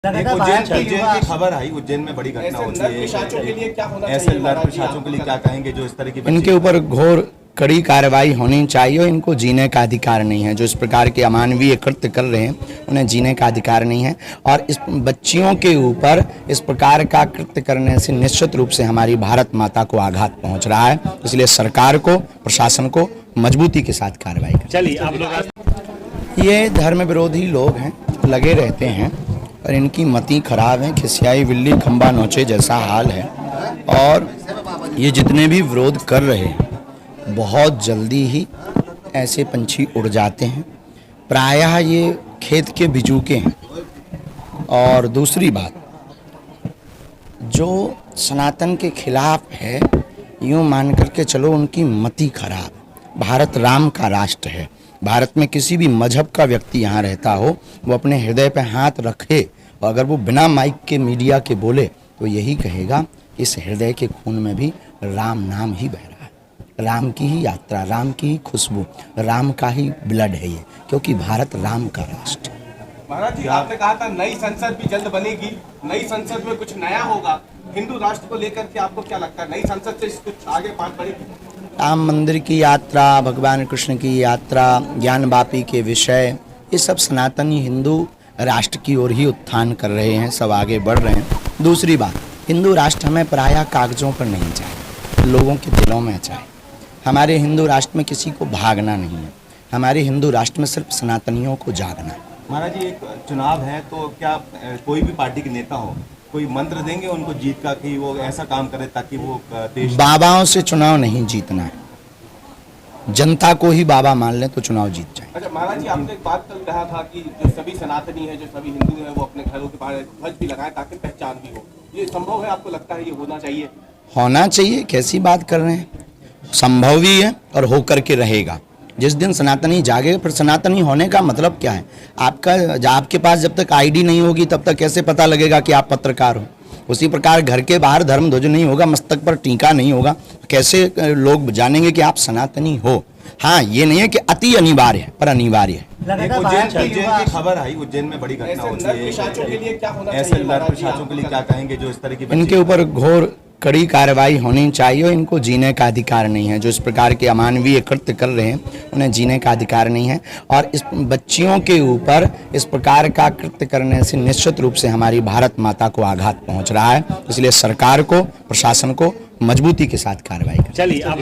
उज्जैन की खबर आई, उज्जैन में बड़ी घटना होती है। ऐसे नरपिशाचों के लिए क्या कहेंगे जो इस तरह की इनके ऊपर घोर कड़ी कार्रवाई होनी चाहिए। इनको जीने का अधिकार नहीं है। जो इस प्रकार के अमानवीय कृत्य कर रहे हैं उन्हें जीने का अधिकार नहीं है। और इस बच्चियों के ऊपर इस प्रकार का कृत्य करने से निश्चित रूप से हमारी भारत माता को आघात पहुंच रहा है। इसलिए सरकार को, प्रशासन को मजबूती के साथ कार्रवाई करें। चलिए आप लोग, ये धर्म विरोधी लोग हैं, लगे रहते हैं और इनकी मति खराब है। खिसियाई बिल्ली खंबा नोचे जैसा हाल है। और ये जितने भी विरोध कर रहे हैं बहुत जल्दी ही ऐसे पंछी उड़ जाते हैं। प्रायः ये खेत के बिजूके हैं। और दूसरी बात, जो सनातन के खिलाफ है यूँ मान करके चलो उनकी मति खराब। भारत राम का राष्ट्र है। भारत में किसी भी मजहब का व्यक्ति यहाँ रहता हो वो अपने हृदय पे हाथ रखे और अगर वो बिना माइक के मीडिया के बोले तो यही कहेगा इस हृदय के खून में भी राम नाम ही बह रहा है। राम की ही यात्रा, राम की ही खुशबू, राम का ही ब्लड है ये, क्योंकि भारत राम का राष्ट्र है। महाराज जी, आपने कहा था नई संसद भी जल्द बनेगी, नई संसद में कुछ नया होगा। हिंदू राष्ट्र को लेकर के आपको क्या लगता है, नई संसद से कुछ आगे बात बढ़ेगी? राम मंदिर की यात्रा, भगवान कृष्ण की यात्रा, ज्ञान वापी के विषय, ये सब सनातनी हिंदू राष्ट्र की ओर ही उत्थान कर रहे हैं, सब आगे बढ़ रहे हैं। दूसरी बात, हिंदू राष्ट्र हमें प्रायः कागजों पर नहीं चाहिए, लोगों के दिलों में चाहिए। हमारे हिंदू राष्ट्र में किसी को भागना नहीं है। हमारे हिंदू राष्ट्र में सिर्फ सनातनियों को जागना है। महाराज जी, एक चुनाव है तो क्या कोई भी पार्टी के नेता हो कोई मंत्र देंगे उनको जीत का कि वो ऐसा काम करे ताकि वो देश? बाबाओं से चुनाव नहीं जीतना है। जनता को ही बाबा मान ले तो चुनाव जीत जाए। अच्छा महाराज जी, आपने एक बात कल कहा था कि जो सभी सनातनी है, जो सभी हिंदू हैं, वो अपने घरों के बाहर ध्वज भी लगाएं ताकि पहचान भी हो। ये संभव है? आपको लगता है ये होना चाहिए? होना चाहिए। कैसी बात कर रहे हैं? संभव भी है और होकर के रहेगा। जिस दिन सनातनी जागे, फिर सनातनी होने का मतलब क्या है? आपके पास जब तक आईडी नहीं होगी तब तक कैसे पता लगेगा कि आप पत्रकार हो? उसी प्रकार घर के बाहर धर्म ध्वज नहीं होगा, मस्तक पर टीका नहीं होगा, कैसे लोग जानेंगे कि आप सनातनी हो? हाँ, ये नहीं है कि अति अनिवार्य है, पर अनिवार्य है। उज्जैन की खबर आई, उज्जैन में बड़ी घटना होती है। ऐसे नरपिशाचों के लिए क्या कहेंगे जो इस तरह की? इनके ऊपर घोर कड़ी कार्रवाई होनी चाहिए। इनको जीने का अधिकार नहीं है। जो इस प्रकार के अमानवीय कृत्य कर रहे हैं उन्हें जीने का अधिकार नहीं है। और इस बच्चियों के ऊपर इस प्रकार का कृत्य करने से निश्चित रूप से हमारी भारत माता को आघात पहुंच रहा है। इसलिए सरकार को, प्रशासन को मजबूती के साथ कार्रवाई करें। चलिए आप